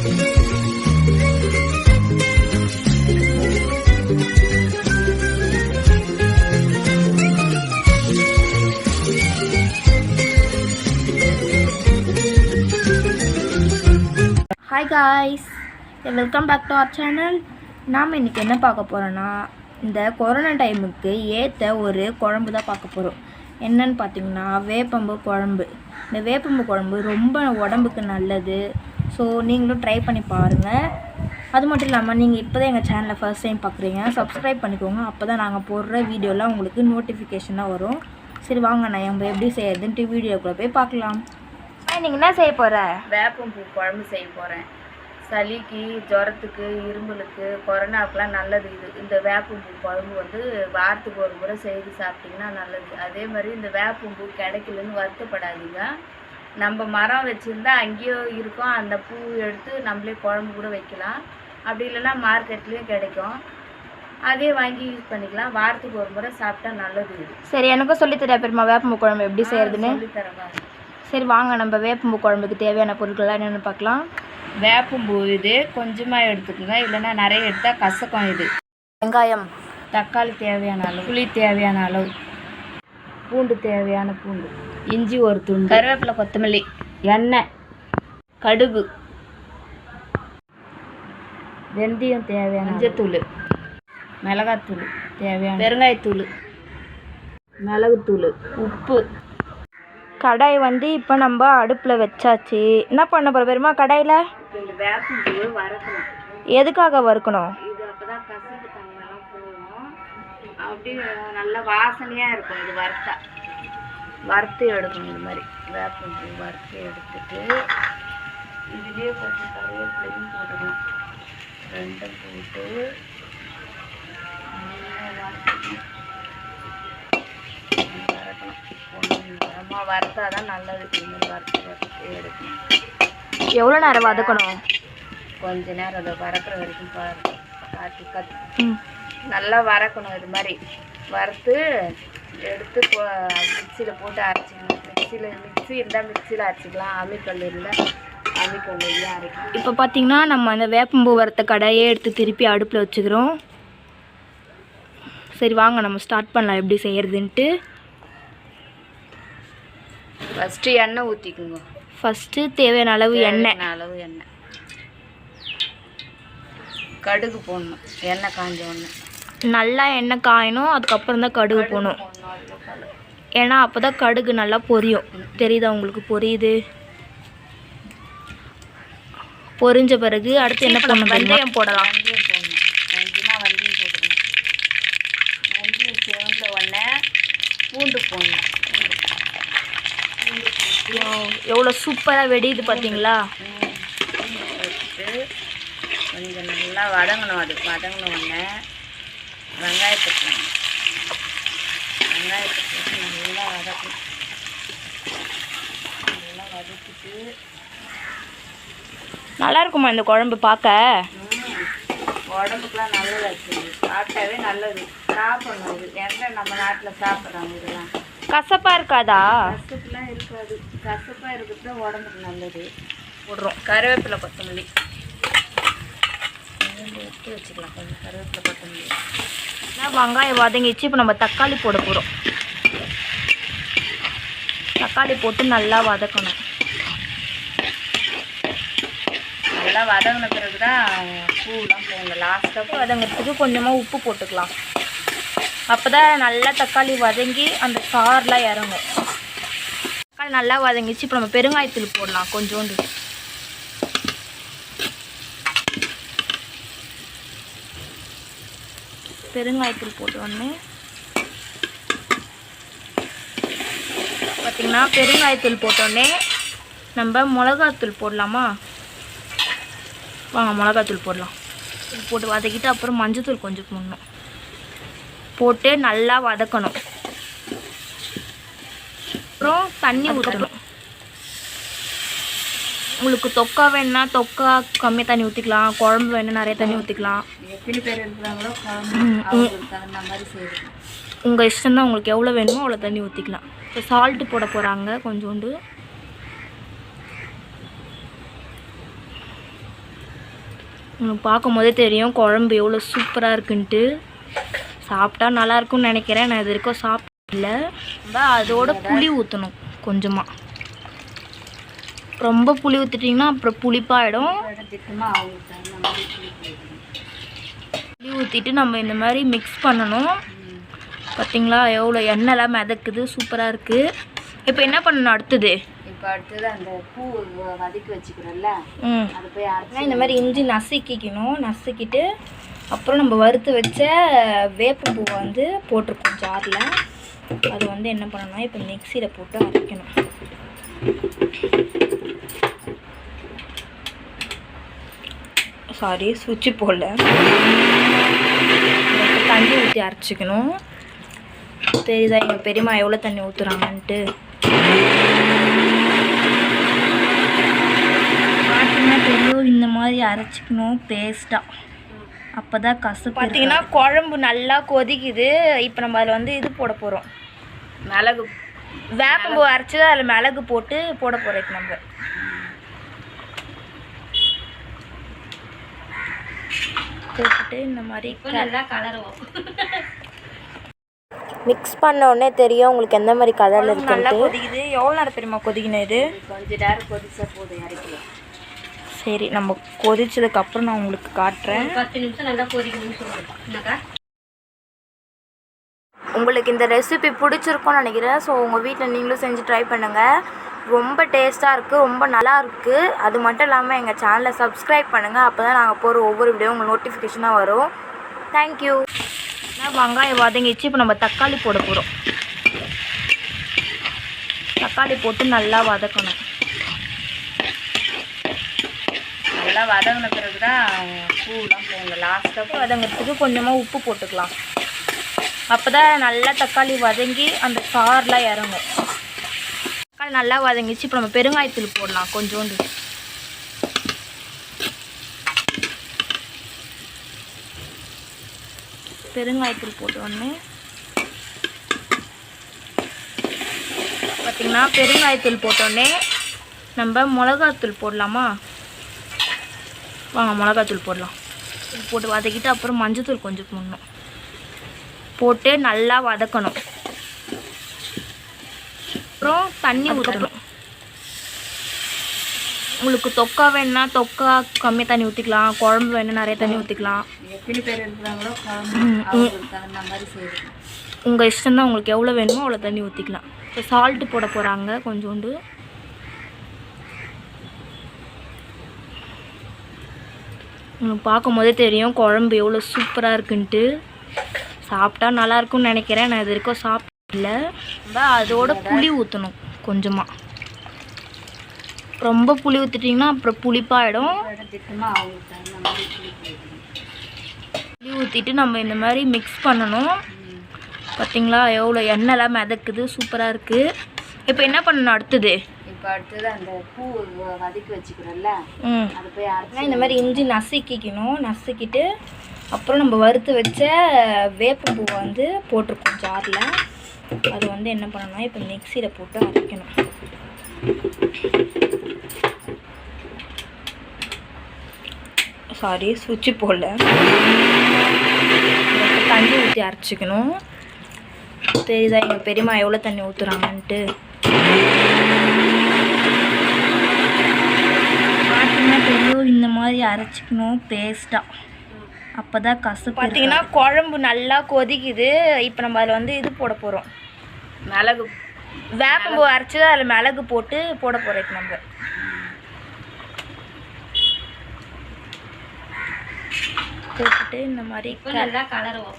Hi guys, welcome back to our channel. நாம் இன்றைக்கி என்ன பார்க்க போகிறோன்னா இந்த கொரோனா டைமுக்கு ஏற்ற ஒரு குழம்பு தான் பார்க்க போகிறோம். என்னன்னு பார்த்தீங்கன்னா வேப்பம்பு குழம்பு. இந்த வேப்பம்பு குழம்பு ரொம்ப உடம்புக்கு நல்லது. ஸோ நீங்களும் ட்ரை பண்ணி பாருங்கள். அது மட்டும் இல்லாமல் நீங்கள் இப்போ தான் எங்கள் சேனலை ஃபர்ஸ்ட் டைம் பார்க்குறீங்க, சப்ஸ்கிரைப் பண்ணிக்கோங்க. அப்போ தான் நாங்கள் போடுற வீடியோலாம் உங்களுக்கு நோட்டிஃபிகேஷனாக வரும். சரி வாங்க, நான் நம்ம எப்படி செய்யறதுன்ட்டு வீடியோக்குள்ளே போய் பார்க்கலாம். நீங்கள் என்ன செய்ய போகிற? வேப்பம்பூ குழம்பு செய்ய போகிறேன். சளிக்கு, ஜுரத்துக்கு, இருமலுக்கு, கொரோனாவுக்குலாம் நல்லது இது. இந்த வேப்பம்பூ குழம்பு வந்து வாரத்துக்கு ஒரு முறை செய்து சாப்பிட்டிங்கன்னா நல்லது. அதே மாதிரி இந்த வேப்பம்பூ கிடைக்கலன்னு வருத்தப்படாதீங்க. நம்ம மரம் வச்சுருந்தா அங்கேயோ இருக்கும், அந்த பூ எடுத்து நம்மளே குழம்பு கூட வைக்கலாம். அப்படி இல்லைன்னா மார்க்கெட்லேயும் கிடைக்கும், அதே வாங்கி யூஸ் பண்ணிக்கலாம். வாரத்துக்கு ஒரு முறை சாப்பிட்டா நல்லது இது. சரி, எனக்கும் சொல்லித்தரேன் பெரியம்மா வேப்பம்பூ குழம்பு எப்படி செய்யறதுன்னு? சொல்லித்தரேன். சரி வாங்க, நம்ம வேப்பம்பூ குழம்புக்கு தேவையான பொருட்கள்லாம் என்னென்னு பார்க்கலாம். வேப்பம்பூ இது கொஞ்சமாக எடுத்துக்கோங்க, இல்லைன்னா நிறைய எடுத்தால் கசக்கம். இது வெங்காயம், தக்காளி தேவையான அளவு, புளி தேவையான அளவு, பூண்டு தேவையான பூண்டு, இஞ்சி ஒரு துண்டு, கருவேப்பிலை, கொத்தமல்லி, எண்ணெய், கடுகு, வெந்தயம் தேவையான, மஞ்சத்தூள், மிளகாத்தூள் தேவையான, பெருங்காயத்தூள், மிளகுத்தூள், உப்பு. கடாய் வந்து இப்போ நம்ம அடுப்பில் வச்சாச்சு. என்ன பண்ண போகிற பெரியம்மா கடாயில்? இந்த வேப்பம்பூ வறுக்கணும். எதுக்காக வறுக்கணும்? இது அப்போ தான் கசப்பு தண்ணியெல்லாம் போகும், அப்படி நல்லா வாசனையாக இருக்கும். இது வறுத்து எடுக்கணும். இது மாதிரி வேப்பம்பூ வறுத்து எடுத்துட்டு இதுலேயே கொஞ்சம் கருவேப்பிலையும் போட்டுக்கணும். ரெண்டும் போட்டு நல்லா வறுத்தா தான் நல்லது. வறுத்து எடுக்கணும். எவ்வளோ நேரம் வதக்கணும்? கொஞ்ச நேரம் அதை வறுக்கிற வரைக்கும் காட்டி நல்லா வறுக்கணும். இது மாதிரி வறுத்து எடுத்து மிக்சியில் போட்டு அரைச்சிக்கணும். மிக்சி இருந்தால் மிக்சியில் அரைச்சிக்கலாம், அம்மிக்கல் இருந்தால் அம்மிக்கல்லையும் அரைக்கணும். இப்போ பார்த்தீங்கன்னா நம்ம அந்த வேப்பம்பூ வறுத்த கடாயே எடுத்து திருப்பி அடுப்பில் வச்சுக்கிறோம். சரி வாங்க, நம்ம ஸ்டார்ட் பண்ணலாம் எப்படி செய்யறதுன்ட்டு. ஃபஸ்ட்டு எண்ணெய் ஊற்றிக்குங்க. ஃபஸ்ட்டு தேவையான அளவு எண்ணெய். கடுகு போடணும். எண்ணெய் காஞ்ச ஒன்று நல்லா எண்ணெய் காயணும், அதுக்கப்புறம் தான் கடுகு போடணும். ஏன்னா அப்போ தான் கடுகு நல்லா பொரியும். தெரியுதா உங்களுக்கு? பொரியுது. பொரிஞ்ச பிறகு அடுத்து என்ன பண்ணணும்? வெந்தயம் போடலாம். வெந்தயம் போடணும். கொஞ்சமாக வெந்தயம் போட்டுக்கணும். வெந்தயம் சேர்ந்த உடனே பூண்டு போடணும். எவ்வளோ சூப்பராக வெடியுது பார்த்தீங்களா? வச்சுட்டு கொஞ்சம் நல்லா வதங்கணும். அது வதங்கின உடனே வெங்காயத்தை போடணும். வெங்காயத்தை போட்டு நல்லா வதக்கணும். நல்லா வதக்கிட்டு நல்லா இருக்குமா இந்த குழம்பு பார்க்க? உடம்புக்குலாம் நல்லது. ஆச்சு சாப்பிட்டாவே நல்லது. சாப்பிடணும். இது எங்கே நம்ம நாட்டில் சாப்பிட்றாங்க. இதெல்லாம் கசப்பாக இருக்காதா? கசப்புலாம் இருக்காது. கசப்பாக இருக்கிறது தான் உடம்புக்கு நல்லது. போடுறோம் கருவேப்பிலை, கொத்தமல்லி எடுத்து வச்சுக்கலாம். கொஞ்சம் கருவேப்பிலை, கொத்தமல்லி. வெங்காயம் வதங்கிச்சு. இப்போ நம்ம தக்காளி போட போகிறோம். தக்காளி போட்டு நல்லா வதக்கணும். நல்லா வதங்கின பிறகு தான் பூலாம் போங்க. லாஸ்ட்டாக வதங்கிறதுக்கு கொஞ்சமாக உப்பு போட்டுக்கலாம். அப்போ தான் நல்லா தக்காளி வதங்கி அந்த சாரெலாம் இறங்கும். தக்காளி நல்லா வதங்கிச்சு. இப்போ நம்ம பெருங்காயத்தூள் போடலாம் கொஞ்சோண்டு. பெருங்காயத்தூள் போட்டோடனே பார்த்திங்கன்னா பெருங்காயத்தூள் போட்டோடனே நம்ம மிளகாத்தூள் போடலாமா? வாங்க மிளகாத்தூள் போடலாம். போட்டு வதக்கிட்டு அப்புறம் மஞ்சத்தூள் கொஞ்சம் போடணும். போட்டு நல்லா வதக்கணும். அப்புறம் தண்ணி ஊற்றணும். உங்களுக்கு தொக்கா வேணுன்னா தொக்கா கம்மியாக தண்ணி ஊற்றிக்கலாம், குழம்பு வேணுன்னா நிறைய தண்ணி ஊற்றிக்கலாம். எத்தனை பேர் இருக்கிறாங்களோ அந்த மாதிரி செய்யணும். உங்கள் இஷ்டம்தான். உங்களுக்கு எவ்வளோ வேணுமோ அவ்வளோ தண்ணி ஊற்றிக்கலாம். இப்போ சால்ட்டு போட போகிறாங்க கொஞ்சோண்டு. உங்களுக்கு பார்க்கும்போதே தெரியும் குழம்பு எவ்வளோ சூப்பராக இருக்குன்ட்டு. சாப்பிட்டா நல்லாயிருக்கும்னு நினைக்கிறேன். நான் இது வரைக்கும் சாப்பிடல. அதோட புளி ஊற்றணும் கொஞ்சமாக. ரொம்ப புளி ஊற்றிட்டிங்கன்னா அப்புறம் புளிப்பாயிடும். புளி ஊற்றிட்டு நம்ம இந்த மாதிரி மிக்ஸ் பண்ணணும். பார்த்தீங்களா எவ்வளோ எண்ணெய்லாம் மிதக்குது, சூப்பராக இருக்குது. இப்போ என்ன பண்ணணும் அடுத்தது? இப்போ அடுத்தது அந்த பூ வதக்கி வச்சுக்கிறோம்ல, அது போய் இந்த மாதிரி இஞ்சி நசுக்கிக்கணும். நசுக்கிட்டு அப்புறம் நம்ம வறுத்து வச்ச வேப்பம் பூவை வந்து போட்டிருக்கோம் ஜாரில். அது வந்து என்ன பண்ணணும்னா இப்போ மிக்சியில் போட்டு அரைக்கணும். சாரி, சுவிட்சு போடல. தண்ணி ஊற்றி அரைச்சிக்கணும். தெரியுதா எங்கள் பெரியம்மா எவ்வளோ தண்ணி ஊற்றுறாங்கன்ட்டு? பார்த்தீங்கன்னா தெரியும், இந்த மாதிரி அரைச்சிக்கணும் பேஸ்ட்டாக. அப்போ தான் கசப்பு. பார்த்தீங்கன்னா குழம்பு நல்லா கொதிக்குது. இப்போ நம்ம அதில் வந்து இது போட போகிறோம். மிளகு, வேப்பம்பூ அரைச்சி அதில் மிளகு போட்டு போட போகிறோம். இப்போ நம்ம போட்டுட்டு இந்த மாதிரி நல்லா கலருவோம். மிக்ஸ் பண்ண உடனே தெரியும் உங்களுக்கு எந்த மாதிரி கலரில் இருக்கு. நல்லா கொதிக்குது. எவ்வளோ நேரம் பெரியம்மா கொதிக்கணும்? இது கொஞ்சம் நேரம் கொதிச்சா போதும், இறக்கலாம். சரி, நம்ம கொதிச்சதுக்கப்புறம் நான் உங்களுக்கு காட்டுறேன். 10 நிமிஷம் நல்லா கொதிக்கணும்னு சொல்லுங்கள். உங்களுக்கு இந்த ரெசிபி பிடிச்சிருக்கும்னு நினைக்கிறேன். ஸோ உங்கள் வீட்டில் நீங்களும் செஞ்சு ட்ரை பண்ணுங்கள். ரொம்ப டேஸ்ட்டாக இருக்குது, ரொம்ப நல்லா இருக்குது. அது மட்டும் இல்லாமல் எங்கள் சேனலை சப்ஸ்கிரைப் பண்ணுங்கள். அப்போ தான் நாங்கள் போகிற ஒவ்வொரு வீடியோ உங்களுக்கு நோட்டிஃபிகேஷனாக வரும். தேங்க்யூ. வெங்காயம் வதங்கிச்சு. இப்போ நம்ம தக்காளி போட போகிறோம். தக்காளி போட்டு நல்லா வதக்கணும். நல்லா வதங்கின பிறகு தான் பூலாம் போங்க. லாஸ்ட்டாக வதங்கிறதுக்கு கொஞ்சமாக உப்பு போட்டுக்கலாம். அப்போ தான் நல்லா தக்காளி வதங்கி அந்த சாரெலாம் இறங்கும். தக்காளி நல்லா வதங்கிச்சு. இப்போ நம்ம பெருங்காயத்தூள் போடலாம் கொஞ்சோண்டு. பெருங்காயத்தூள் போட்டோடனே பார்த்திங்கன்னா பெருங்காயத்தூள் போட்டோடனே நம்ம மிளகாத்தூள் போடலாமா? வாங்க மிளகாத்தூள் போடலாம். போட்டு வதக்கிட்டு அப்புறம் மஞ்சத்தூள் கொஞ்சம் போடணும். போட்டு நல்லா வதக்கணும். அப்புறம் தண்ணி ஊற்றணும். உங்களுக்கு தொக்கா வேணுன்னா தொக்கா கம்மியாக தண்ணி ஊற்றிக்கலாம். குழம்பு வேணுன்னா நிறைய தண்ணி ஊற்றிக்கலாம். எத்தனை பேர் இருக்கிறாங்களோ அவங்களுக்கு தகுந்த மாதிரி செய்யணும். உங்கள் இஷ்டம்தான். உங்களுக்கு எவ்வளோ வேணுமோ அவ்வளோ தண்ணி ஊற்றிக்கலாம். இப்போ சால்ட்டு போட போகிறாங்க கொஞ்சோண்டு. உங்களுக்கு பார்க்கும்போதே தெரியும் குழம்பு எவ்வளோ சூப்பராக இருக்குன்ட்டு. சாப்பிட்டா நல்லாயிருக்கும்னு நினைக்கிறேன். நான் இது வரைக்கும் சாப்பிடல. அதோட புளி ஊற்றணும் கொஞ்சமாக. ரொம்ப புளி ஊற்றிட்டிங்கன்னா அப்புறம் புளிப்பாயிடும். புளி ஊற்றிட்டு நம்ம இந்த மாதிரி மிக்ஸ் பண்ணணும். பார்த்தீங்களா எவ்வளோ எண்ணெய்லாம் மிதக்குது, சூப்பராக இருக்குது. இப்போ என்ன பண்ணணும் அடுத்தது? இப்போ அடுத்தது அந்த பூ வதக்கி வச்சுக்கிறோம்ல, அது போய் இந்த மாதிரி இஞ்சி நசுக்கிக்கணும். நசுக்கிட்டு அப்புறம் நம்ம வறுத்து வச்ச வேப்பம் பூவை வந்து போட்டிருக்கோம் ஜாரில். அது வந்து என்ன பண்ணணும்னா இப்போ மிக்சியில் போட்டு அரைக்கணும். சாரி, சுவிட்சு போடல. தண்ணி ஊற்றி அரைச்சிக்கணும். தெரியுதா எங்கள் பெரியம்மா எவ்வளோ தண்ணி ஊற்றுறாங்கன்ட்டு? பார்த்தீங்கன்னா தெரியும், இந்த மாதிரி அரைச்சிக்கணும் பேஸ்ட்டாக. அப்போ தான் கசப்பு. பார்த்தீங்கன்னா குழம்பு நல்லா கொதிக்குது. இப்போ நம்ம அதில் வந்து இது போட போகிறோம். மிளகு, வேப்பம்பூ அரைச்சி அதில் மிளகு போட்டு போட போகிறோம். இப்போ நம்ம போட்டுட்டு இந்த மாதிரி நல்லா கலருவோம்.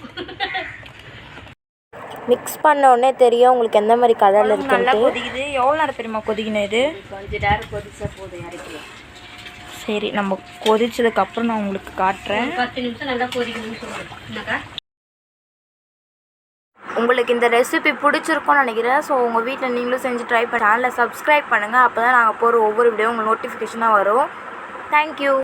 மிக்ஸ் பண்ண உடனே தெரியும் உங்களுக்கு எந்த மாதிரி கலரில் இருக்கு. நல்லா கொதிக்குது. எவ்வளோ நேரம் பெரியம்மா கொதிக்கணும்? இது கொஞ்சம் நேரம் கொதிச்சா போதும், இறக்கலாம். சரி, நம்ம கொதிச்சதுக்கப்புறம் நான் உங்களுக்கு காட்டுறேன். 10 நிமிஷம் நல்லா கொதிக்கணும்னு சொல்லுங்கள். உங்களுக்கு இந்த ரெசிபி பிடிச்சிருக்கும்னு நினைக்கிறேன். ஸோ உங்கள் வீட்டில் நீங்களும் செஞ்சு ட்ரை பண்ணி சேனலை சப்ஸ்கிரைப் பண்ணுங்கள். அப்போ தான் நாங்கள் போகிற ஒவ்வொரு வீடியோ உங்களுக்கு நோட்டிஃபிகேஷனாக வரும். தேங்க்யூ.